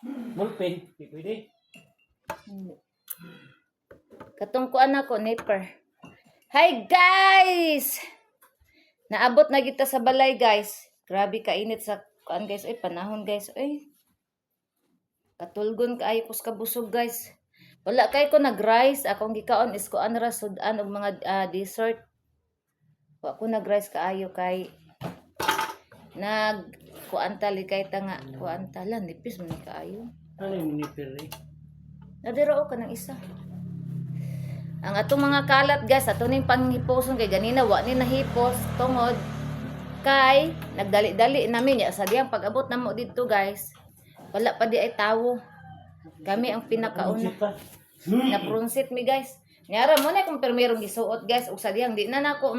Ballpen, di pwede. Katong kuan ako, nipper. Hi guys! Naabot na kita sa balay guys. Grabe kainit sa kuan guys. Ay, panahon guys. Ay, katulgon kaayo kus kabusog guys. Wala kay ko nag-rice. Akong gikaon is kuan ra sudan og mga dessert. Wa ko nag-rice kaayo kay kuan tali kay tanga kuan talan nipis man ni kaayo. Ano yung nipper eh? Nadira o ka ng isa. Ang atong mga kalat guys, ato ning panghiposon kay ganina wa ni nahipos tungod kay nagdali-dali namin ya sa diyang pag-abot namo dito guys. Wala pa di ay tawo. Kami ang pinakauna. Na prunsit mi guys. Nyara mo na kung permerong gisuot guys ug sa diyang di na nako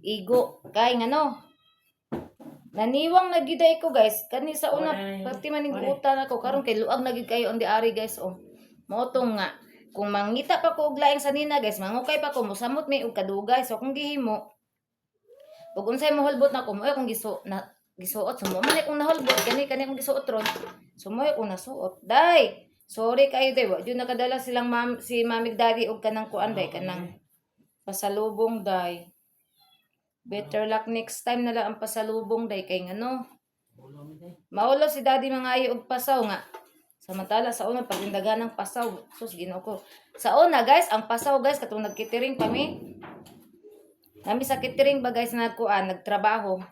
igo kay ngano. Naniwang nagiday ko guys kani sa una pati maning utan ako karon kay luag na gid kayo on the ari guys oh. Motong nga kung mangita pa ko og laing sanina guys, mangukay pa ko mosamot mi og kadugay. So kung gihimo ug unsay moholbot na ko mo akong gisuot sumo man akong naholbot kani akong gisuot ron. Sumoy ko nasuot. Day, sorry kayo day, wa jud nakadala silang si Mamig Daddy og kanang kuan day kanang pasalubong day. Better luck next time na lang ang pasalubong day kay ngano. Maulo si Daddy mangayo og pasaw nga. Samantala sa una pagindagan ng pasaw, sus Ginoo ko. Sa una guys, ang pasaw guys katong nagkitering kami. Nami sa catering ba guys nagtrabaho.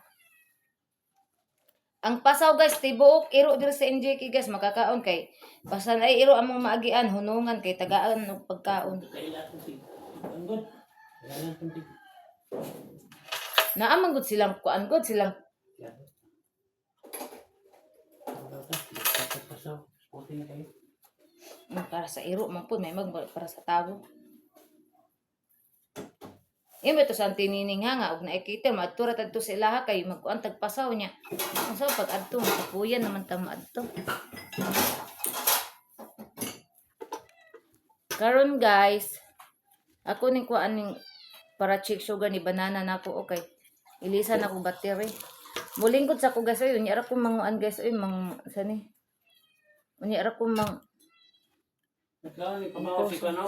Ang pasaw guys tibuok iro diri sa NJK guys makakaon kay basan ay iro among maagian hunungan kay tagaan og pagkaon. Naamang gud silang kuan gud silang para sa iro man pud may para sa tawo. Imo to sa tinining nga og naikita maadtura tadto sa ilaha kay magkuan tagpasaw niya. Unsa pag adto kapuyan naman ta maadto. Karon guys, ako ning kuan ning para check sugar ni banana nako okay. Ilisan ako battery. Mulingkod sa ko guys oy unya ra ko manguan guys oy sani. Unya ra ko Nagkaon ni pamaw si Kano?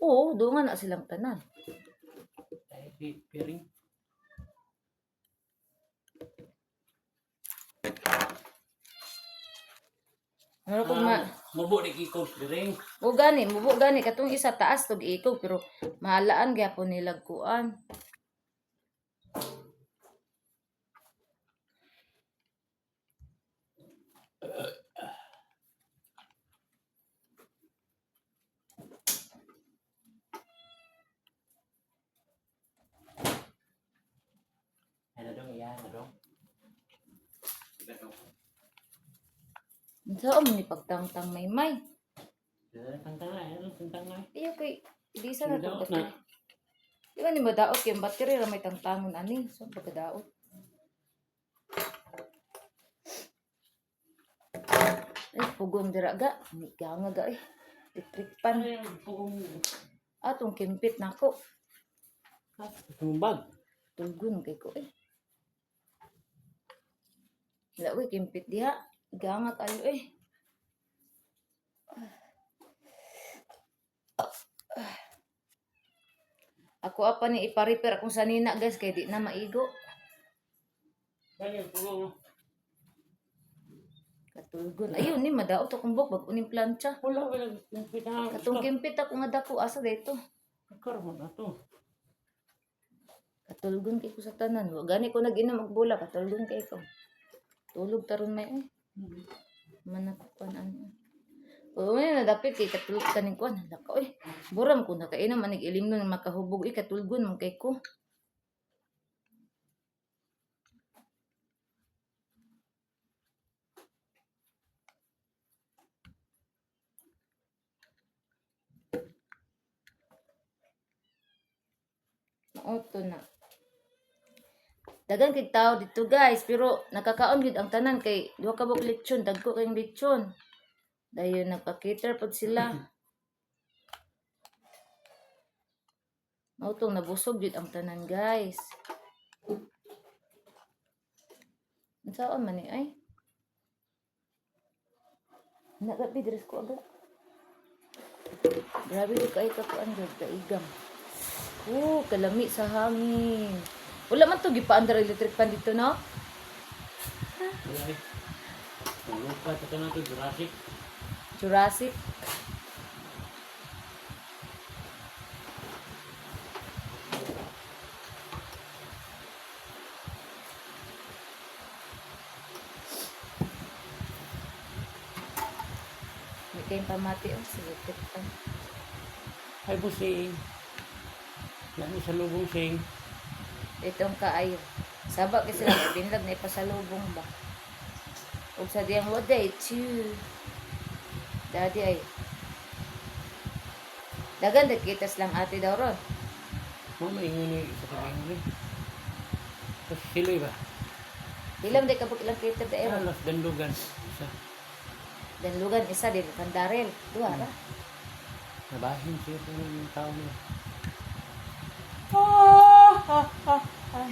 Oo, doon na silang tanan. Piring. Ano ko mubo ni kikog piring. mubo gani katong isa taas tog ikog pero mahalaan gyapon nilag kuan. Saan mo ni pagtangtang may? Tangtang na. Iyo kay di sa na to. Di ba ni madaot kay battery ra may tangtangon ani so pagkadaot. Ay pugong dira ga, ni nga ga electric pan. Atong kimpit nako. Tumbag. Tulgun kay ko Lawi kimpit diha. Ganga kayo Ako apa ni ipa-repair akong sanina guys kay di na maigo. Katulgon. Ayun ni madaot akong buk bag uning plancha. Wala Katong kimpit ako nga dako asa dito. Karon na to. Katulgon kay ko sa tanan. Wa gani ko nag-inom og bola katulgon kay ko. Tulog taron may manakuan ano. O na dapit kay katulog kaning kuan laka buram ko nakainom anig ilim nun makahubog katulgon man kay ko. Auto na. Dagan kay tao dito guys pero nakakaon gid ang tanan kay duha ka buk lechon dagko kay lechon. Dayon nagpa-cater pod sila. Mautong nabusog gid ang tanan guys. Unsaon man ni ay? Nagabi, dress ko agad. Grabe di kayo kakuan dyan, kaigam. Kalami sa hangin. Wala man to gipaandar electric pan dito, no? Wala eh. Lupa, ito na ito, Jurassic. Jurassic. May kayong pamati, sa electric pan. Ay, busing. Lami sa lubong sing. Itong kaayo. Sabak kasi lang, binlag na ipasalubong ba? Huwag sa diyang waday, chew. Daddy ay. Dagan, nagkitas lang ate daw ron. Mama, ingon ni sa kabing rin. Tapos siloy ba? Ilam di kapag ilang kita da ewan. Alas, dandugan. Isa. Dan lugan isa, di kan Darel. Dua ra. Nabahin siya sa mga tao niya. Ay.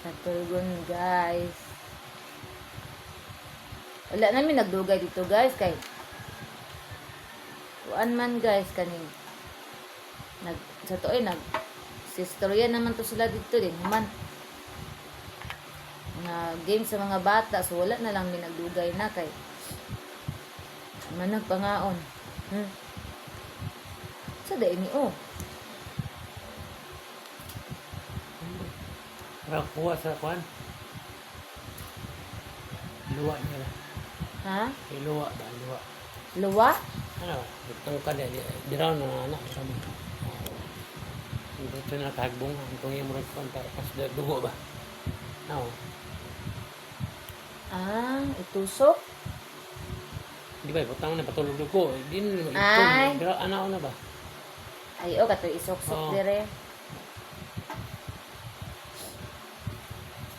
Katulgon guys. Wala namin nagdugay dito guys kay kuan man guys kaning sa to ay sistorya naman to sila dito din man nga game sa mga bata so wala na lang mi nagdugay na kay manag pangaon sa day ni Kuha sa kuan. Luwa niya lang. ha Luwa ba? Luwa. luwa Ano? Itong kada. Di raw na anak. Sama. Ito na kahagbong. Itong yung murag kuan. Tapos dugo ba? Ano? itusok Di ba? Butang na patulog ko. Di Ay. na. Ano na ba? ayo kato isok-sok Oo. dire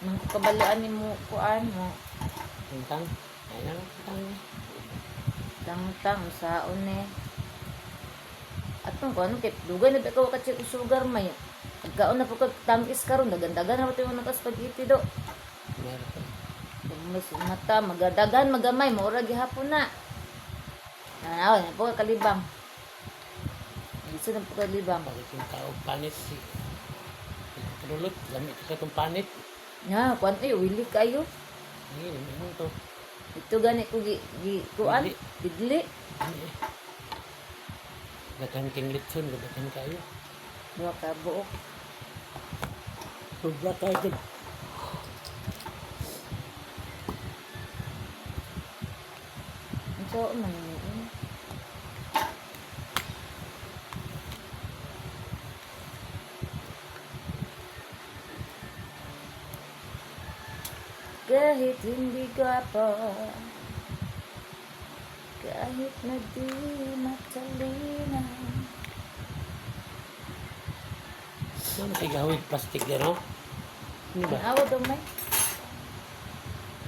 man ko kabaluan ni mo kuan mo Tintang. Ay na. Tintang. tang saon eh atong kuan kay dugay na ka wakat siya sugar may pagkaon na po kag tamis karon dagandagan na pati mo spaghetti do Meron pa. mas mata magadagan magamay maura gihapon na nanaw na po kalibang gusto na po kalibang Bakit yung tao panit si Tulot. Lamit ka itong panit. nga kuan ayo wili kayo Ay, ano to? ito gani ko kuan Bidli. bidli Gatan king litson. Gatan kayo. dua ka buok Sobra kayo. so man ni kahit hindi gwapo kahit na di matalino Ano si gawin plastic din, no? Ano ba? awo daw may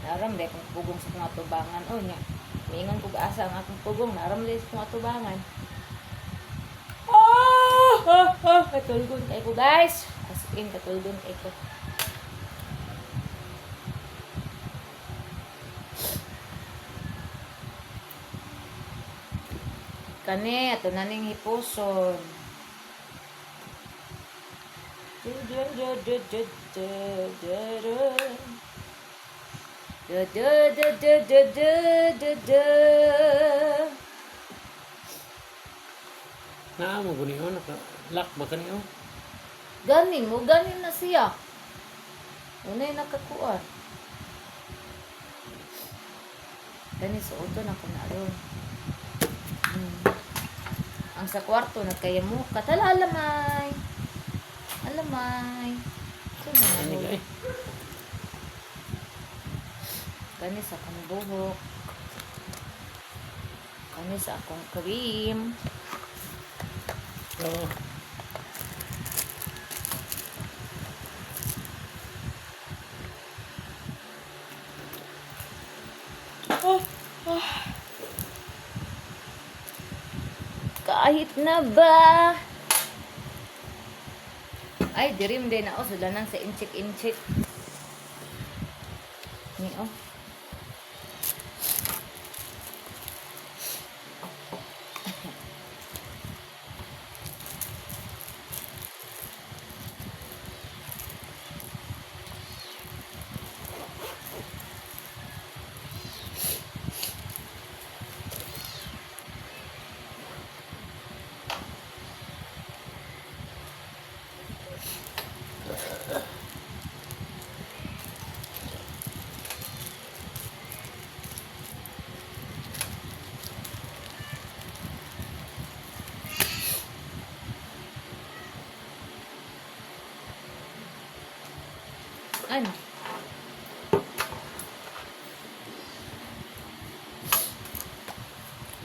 naram dahil kung pugong sa mga tubangan o nya mingon kong asa ang akong pugong naram dahil sa mga tubangan katulgon kayo ko guys as in katulgon kayo ko kani ato na ning hipuson Naamo ko niyo. Lock ba ka niyo? ganin mo ganin na siya unay nakakuan gani sa auto na ko na ron ang sa kwarto nagkaya mo katala alamay sino na Ano mo eh? gani sa akong buhok gani sa akong cream Oo. kahit na ba ay dirim din ako sulanan sa inchik Ni oh. Ano?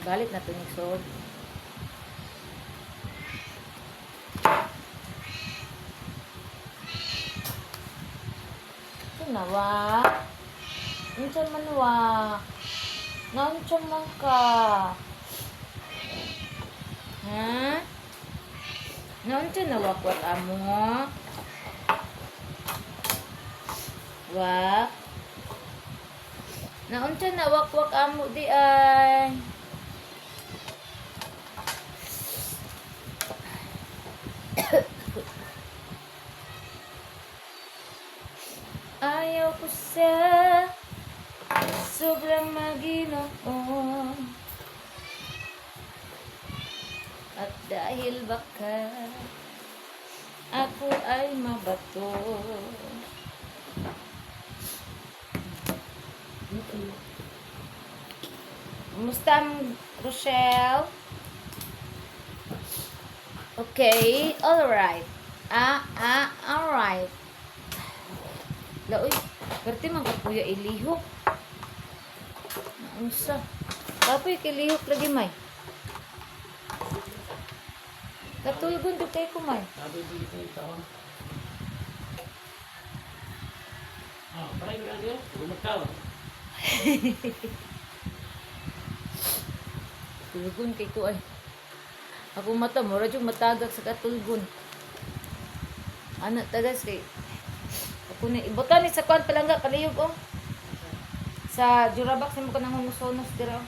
Balik na to ni Sod. Ito na wa. Nandiyan man wa. Nandiyan man ka. Ha? Nandiyan na wakwat amo. Wak. Naunsa na wakwak amo di ay. Ayaw ko sa sobrang Maginoon. At dahil baka ako ay mabato. Kumusta, Rochelle? Okay, alright. Alright. Laoy, perti man kapuya ilihok. Unsa? Kapoy kilihok lagi may. Katulgon do kay kumay. Sabi dito yung taon. Paray ko lang yun. Gumagkaw. Tulgon kay ko ay. Ako mata, mura yung matagak sa katulgon. Ano, tagas kay. Ako na, ibutan ni sa kwan palangga, kaliyog oh. Sa Jurabax, mo ka nang humusonos dira oh.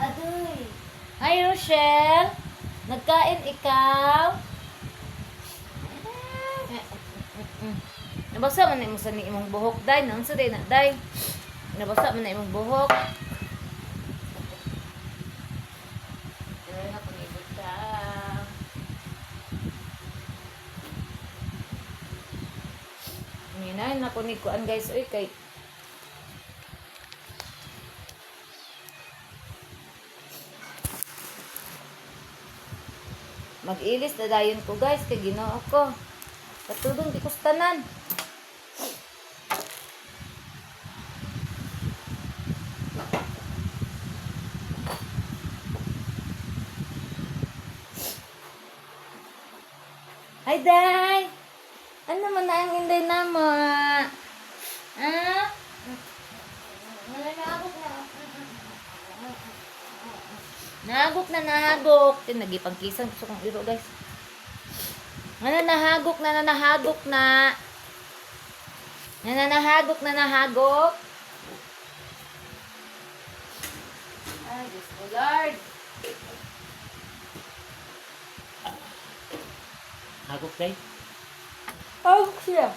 Adoy. Hi, Rochelle. Nagkain ikaw? Nabasa man na imong sa ni imong buhok, day. Nang sa day na, day. Nabasa man na imong buhok. Pero na kung ibutang. Minahin na ko ni kuan guys. Uy, kay mag-ilis na dayon ko guys kay Ginoo ko. Katulong di ko sa tanan. Hi, Day! Ano man na ang inday na mo? Ah? Nahagok na nahagok. Nagipangkisan. Gusto kong iro, guys. Nananahagok na nanahagok na. Nananahagok na nahagok. Ay, Diyos ko, Lord. Hagok day. Hagok siya.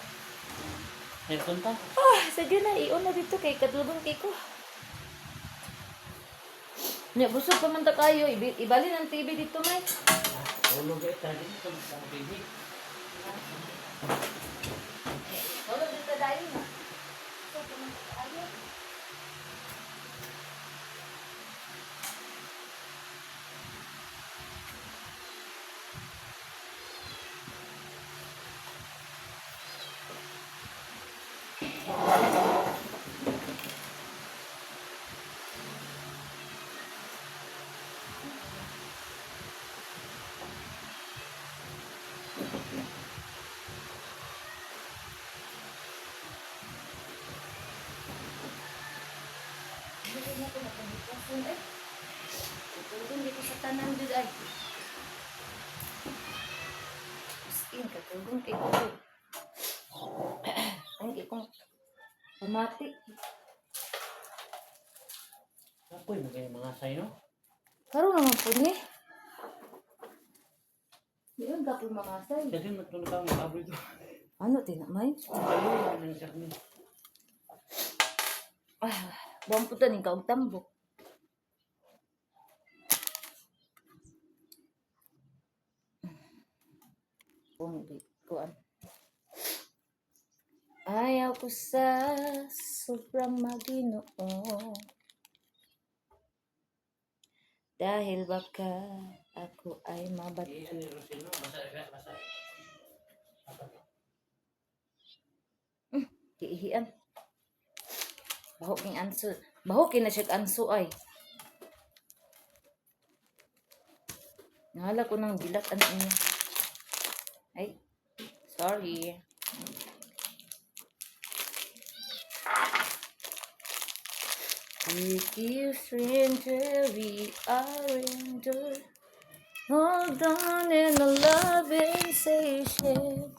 Aircon pa. Sige na. Iyon na dito kay katulong kay ko. Nya, busog pa man ta kayo. Ibalin ang TV dito, May. Ulog ay tadi ito sa baby. Tulog dito dahil na. Busog pa man ta kayo. Hindi na ko napangitasun eh. Tutulong dito sa tanan dito ay. Katulong kay ko. Ay, kay kong pamati. Ako'y mga sayo. Karoon naman po ni. Di ang gapoy makasay. Kasi matulog ka makaboy ko. Ano, tinamay? Ayun, ang siya ni. Buwang puto ni kaong tambok. Kuan. Ayaw ko sa sobrang maginoo. Dahil baka ako ay mabati. Iihian. Baho king anso. Baho king na siya anso ay. Nahala ko ng bilat ano niya. Ay, sorry. With you, stranger, we are endured. Hold on in a loving station.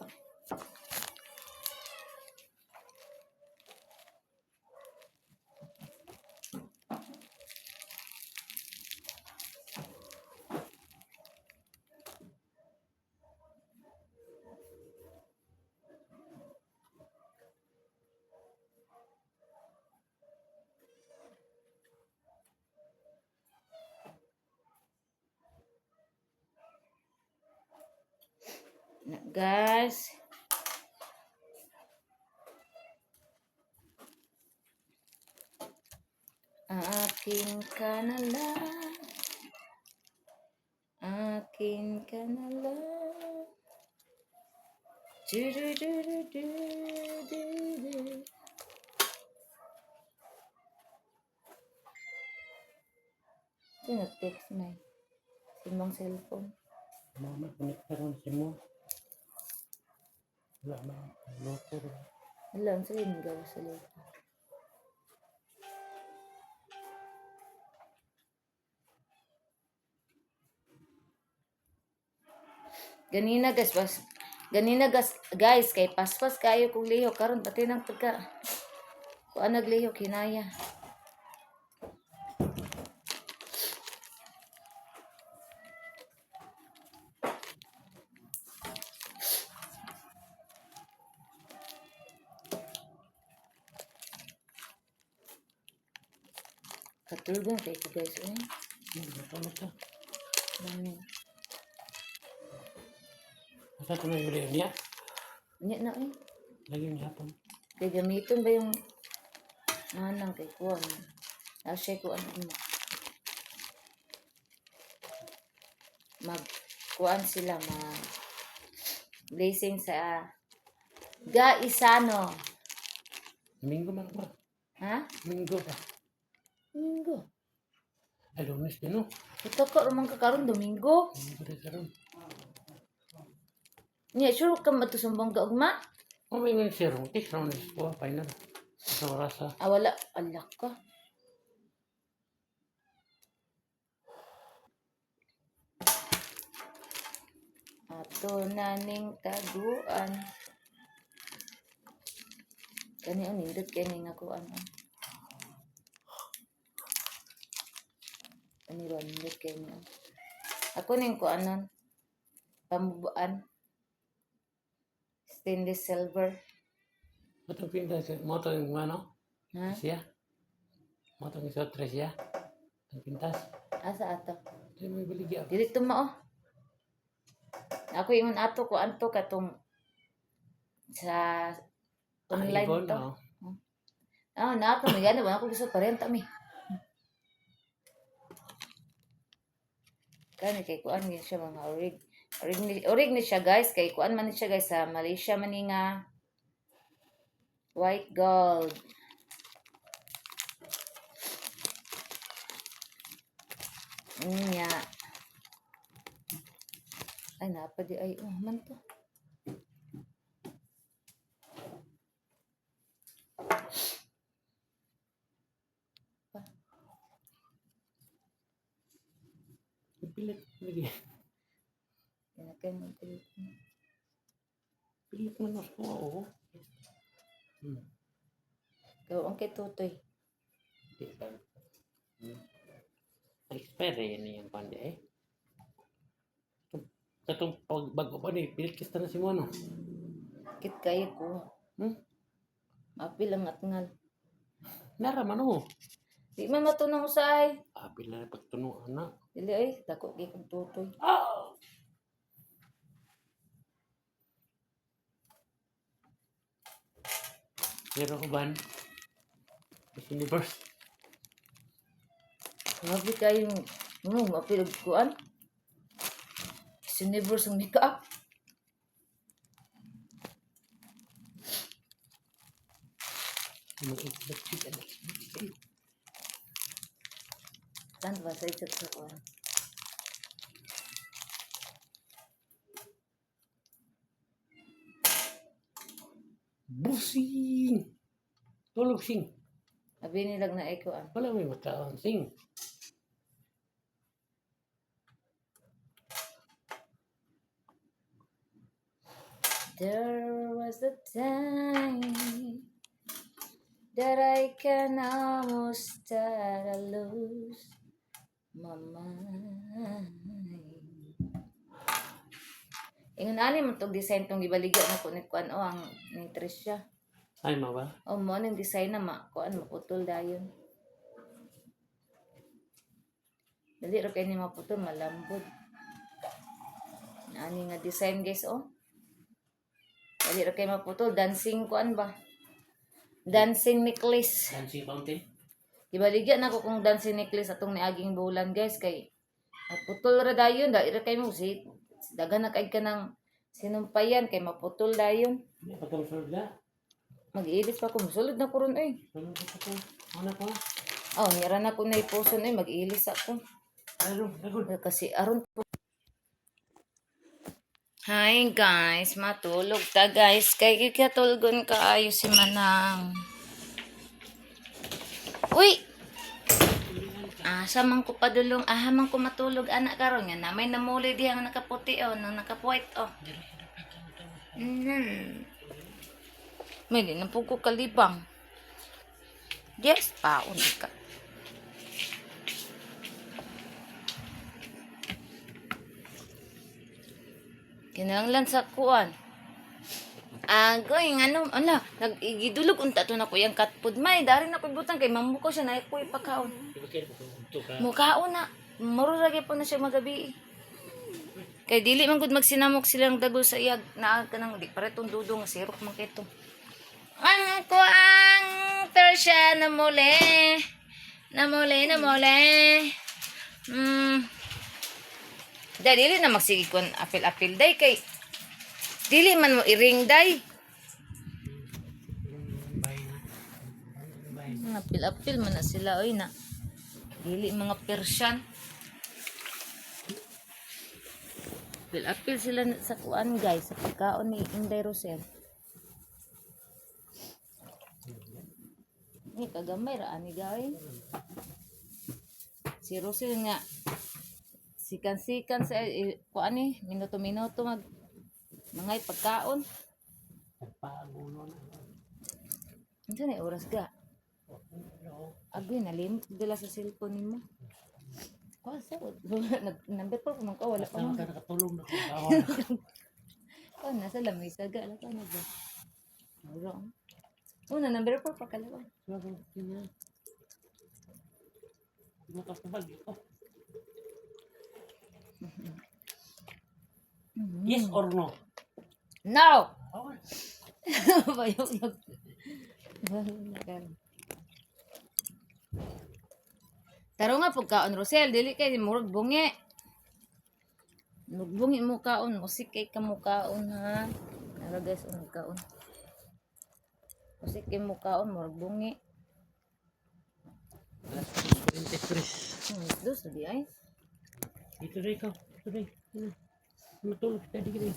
Guys, akin ka na lang, akin ka na lang. Du-du-du-du-du-du-du. Sino text na eh? Simbang cellphone. Mama, connect na rin si mo. Wala na. Loko rin. Alam, sa rin gawa sa loob. Ganina guys, kay paspas kayo kung liho. Karon pati ng pagka, kung nagliho, kinaya. Katulong kay ko guys. Ano siya? Dami. Masa ito na yung video niya? Nya na eh. Lagi niya hapon. Kay gamiton ba yung nanang kay kuwan. Asya ko ano mo. Kuwan sila blessing sa Gaisano. Minggo man ba? Ha? Minggo pa. Domingo. Ay, Lunes din, no? Ito ka rumang kakaroon Domingo. Minggo rin karoon. Nya sure ka matusumbong ka ugma? Oh, may mga sirong. Tik, Lunes po. Final. Sa orasa. Wala. Alak ka. Ato naning taguan. Kani ang nindot kani nga kuan. Ani ron nindot kani. Ako ning kuanon. Pambuan. Stainless silver. Matang pintas. Moto yung ano? Ha? Siya? Moto yung sotre siya? Ang pintas. Asa ato? Hindi mo ibaligya. Dili tumao. Ako ingon ato ko anto katong sa online Ibon, to. oh. Na ako may gana ba ako gusto parenta mi. Kani kay kuan ni siya mga orig ni siya guys kay kuan man ni siya guys sa Malaysia man ni nga white gold. Nya. Ay napa di ay man to. Pilit lagi. Yan akan mo telephone. Pilit man ako. Oo. Ikaw ang kay Tutoy. Di ba? Expire yan yung pandi eh. Katong pagbago pa ni, pilit kista na si mo ano. Kit kayo ko. Apil ang atngal. Naraman mo. Di man matunang usay. Apil na pagtunuan na. Dili ay, dako kay kong Tutoy. Pero uban. Miss Universe. Grabe kayo, mapilog kuan. Universe ang make-up. Tan ba sa isip sa kuan? Busing! Tulog sing. Abi nilag na ay kuan. Wala may makaon sing. There was a time that I can almost start to lose my mind. Ingon ani man tong design tong gibaligya na ko ni kuan o ang ni Tricia. Ay, mawa. O mo ning design na kuan maputol dayon. Dali ra kay ni maputol malambot. Ani nga design guys oh. Dali ra kay maputol dancing kuan ba? Dancing necklace. Dancing fountain. Ibaligya na ko kung dancing necklace atong niaging bulan guys kay maputol ra dayon dali ra kay mo si dagan na kay ka ng sinumpayan kay maputol dayon. Hindi pa ito sulod na. Mag-iilis pa ko. Sulod na ko ron eh. Sulod pa ito. Ano pa? Oh, nira na ko na ipuson eh. Mag-iilis ako. Lagod. Kasi aron po. Hi guys. Matulog ta guys. Kay kikatulgon kaayo si Manang. Uy! Sa man ko padulong. Man ko matulog anak karon nga. Namay namuli dihang nakaputi oh. Nang nakapuwit oh. May di na po ko kalibang. Yes, paon ka. Kinahanglan sa kuan. Agoy, nag-igidulog unta to na ko yung cat food. May, dari na ko ibutang kay mamu ko siya na ko ipakaon. Mukaon na. Maruragi po na siya magabi. Kay dili man gud magsinamok silang dagol sa iyag naa kanang di paretong dudong nga sirok man kay to. Ang ko ang Tersia na muli. Dili na magsige kon apil-apil day kay dili man mo iring day. Apil-apil man na sila oy na. Dili mga Persian. Apil sila sa kuan guys sa pagkaon ni Inday Rosel. Ni kagamay ra ani gawin. Si Rosel nga sikan-sikan sa kuan ni minuto-minuto mangay pagkaon. Pagulo na. Unsa na oras ga? Agoy nalimot dila sa cellphone nimo. Kuan sa number po man ka wala pa man. Nakatulong na ko. Kuan nasa lamesa ga la na ba? Wrong. Una number 4 pa kalawa. Yes or no? No. Okay. Bayog. Taro nga pagkaon Rosel, dili kay murag bungi. Bungi mo kaon, musik kay ka mo kaon ha. Tara guys, kaon. Musik kay mo kaon, murag bungi. Dos di ay. Ito rin ikaw. Ito rin. Matulog kita di gini.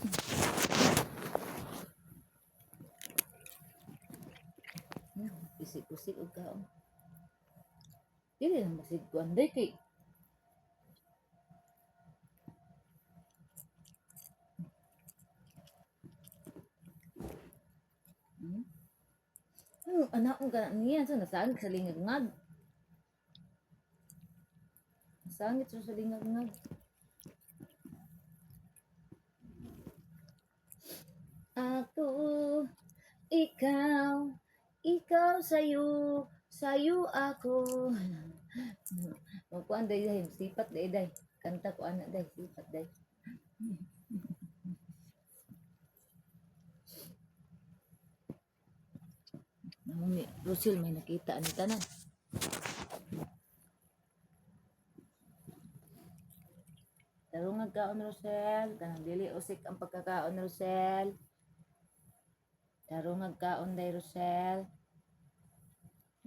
Pisik-pisik og kaon. Dili na masig ko anday kay. Yung anak mo ka niya, so nasangit sa lingag-ngag. Nasangit sa lingag-ngag. Ako, ikaw, ikaw sa'yo, sa'yo ako. Magkuhan day, sipat day. Kanta ko anak day, sipat day. Namuni, Rusil, may nakita ani tanan. Tarong nagkaon, Rosel. Kanang dili usik ang pagkakaon, Rosel. Tarong nagkaon day, Rosel.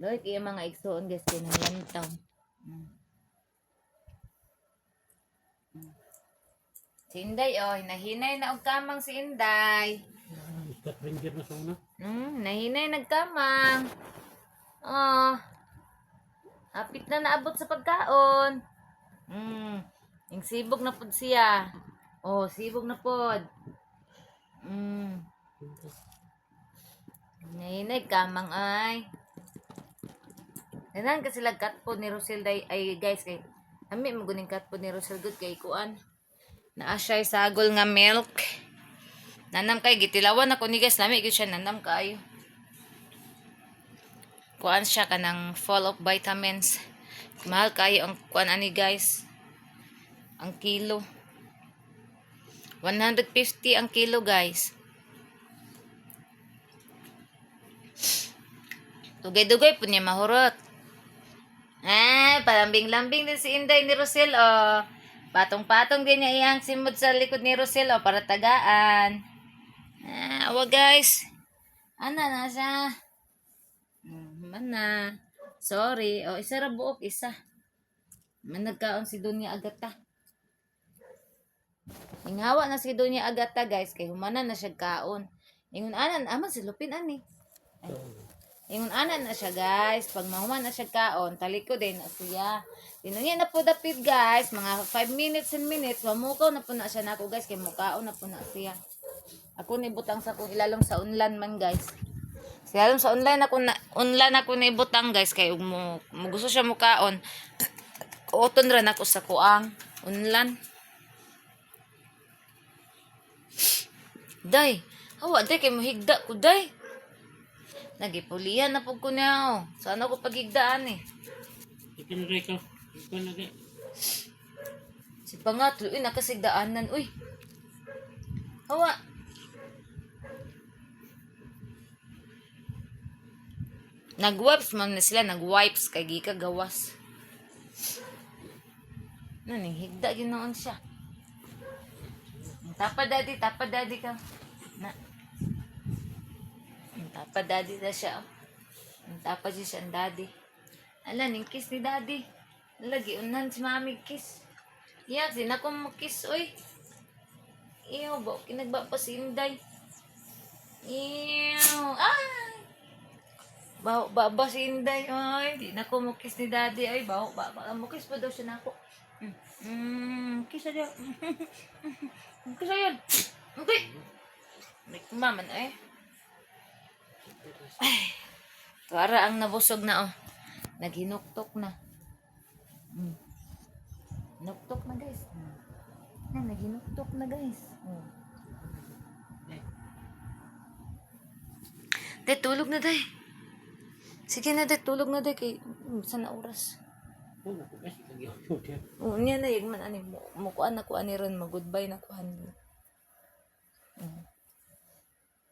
Loy, kaya mga igsoon guys, kinanglantaw. Si Inday, oh, nahinay na og kamang si Inday. Scott Ranger na sa una. Nahinay nagkamang. Oh, hapit na naabot sa pagkaon. Yung sibog na pod siya. Oh, sibog na pod. Nahinay kamang ay. Danan kasi lag katpod ni Rosel day ay guys kay ami maguning katpod ni Rosel good kay kuan. Naa siya sagol nga milk. Nanam kay gitilawan ako ni guys, lami gyud siya nanam kaayo. Kuan siya kanang full of vitamins. Mahal kayo ang kuan ani guys. Ang kilo. 150 ang kilo guys. Dugay-dugay po niya mahurot. Palambing-lambing din si Inday ni Rosel, oh. Patong-patong din niya iyang simod sa likod ni Rosel, oh, para tagaan. Awa guys. Ana na siya. Mana. Sorry. Oh, isa ra buok, isa. Man nagkaon si Dunya Agata. Inghawa na si Dunya Agata guys, kay humana na siya kaon. Ingon anan, aman si Lupin ani. Ingon anan na siya guys, pag mahuman na siya kaon, taliko din na siya. Tinungin na po dapit guys, mga 5 minutes and minutes, mamukaw na po na siya nako guys, kay mukaon na po na siya. Ako ni butang sa kung ilalong sa unlan man guys. Ilalong sa unlan ako ni butang guys, kay mo gusto siya mukaon. Kuoton ran ako sa kuang unlan. Day, hawa day kay mohigda ko day. Nagipulihan na po ko niya, oh. Sana ko pagigdaan eh. Ikinray ka. Ikaw na kaya. Si Pangatlo, nakasigdaanan, uy. Hawa. Nag-wipes man na sila, nag-wipes kay gika gawas. Naning higda ginoon siya. Tapad daddy ka. Na. Tapad daddy na siya. Tapad siya ang daddy. Ala, ning kiss ni daddy. Lagi unan si mami kiss. Yak, sinakong mo kiss, uy. Iyo, ba, kinagba pa si Inday. Iyo, ay! Ba si Inday, ay. Di na ko mo kiss ni daddy, ay. Ba, mo kiss pa daw siya na ako. Kiss na dyan. Kiss na yan. Okay. May kumaman, ay. Ay. Para ang nabusog na, oh. Naghinuktok na. Nuktok na, guys. Naghinuktok na, guys. Day, tulog na, day. Sige na, day. Tulog na, day. Kay, sana oras. Oo, niya na, yung man, ani, mukuan na ko, ani ron, mag-goodbye na ko, hani.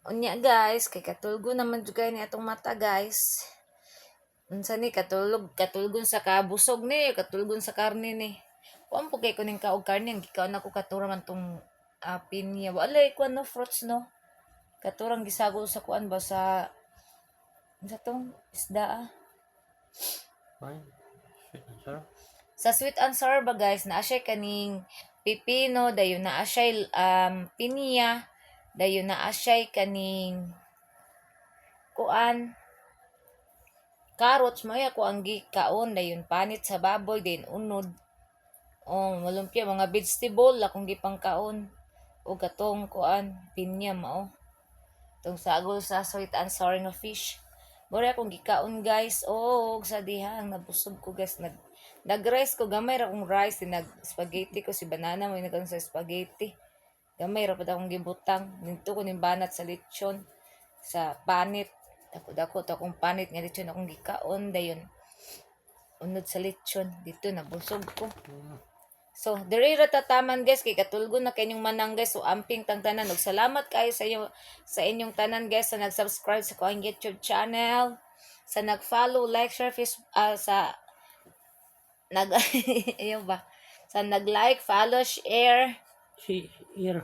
Unya, guys, kay katulgo naman juga ni atong mata, guys. Unsa ni katulgon sa kabusog ni, katulgon sa karne ni. Kuan po kay kuning kaog karne, ang gikaon ako katura man tong pinya. Walay kuan no fruits no. Katurang gisagol sa kuan ba sa tong isda. Fine. Sweet and sour. Sa sweet and sour ba guys, naa siya kaning pipino, dayon naa siya pinya, dayon naa siya kaning kuan carrots mo ko ang gikaon dayon panit sa baboy din unod. Oh, malumpia mga vegetable akong gipangkaon. O katong kuan pinya mao. Tong sagol sa sweet and sour nga fish. Bora akong gikaon guys. Oh, sa dihang nabusog ko guys. Nag-rice ko gamay ra akong rice, nag-spaghetti ko si banana mo nagkaon sa spaghetti. Gamay ra pud akong gibutang. Ninto ko ning banat sa lechon sa panit. Dako-dako to akong panit nga lechon akong gikaon dayon. Unod sa lechon dito nabusog ko. So, diri ra tataman guys kay katulgon na kanyong manang guys. So, amping tang tanan. Ug salamat kayo sa inyong tanan guys sa nag-subscribe sa kuang YouTube channel, sa nag-follow, like, share, sa nag ayaw ba? Sa nag-like, follow, share, Here.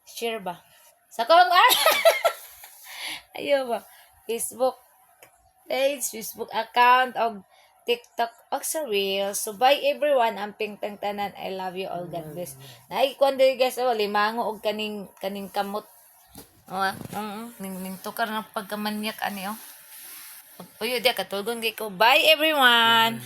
share ba? Sa kuang ayaw ba? Facebook page, Facebook account, og TikTok, og sa Reels. So, bye everyone. Amping tang tanan. I love you all. God bless. Naikuan diri guys, oh, limango og kaning kamot. Oh, ning tukar ng pagkamanyak ani oh. Pagpuyo dia katulgon kay ko. Bye everyone.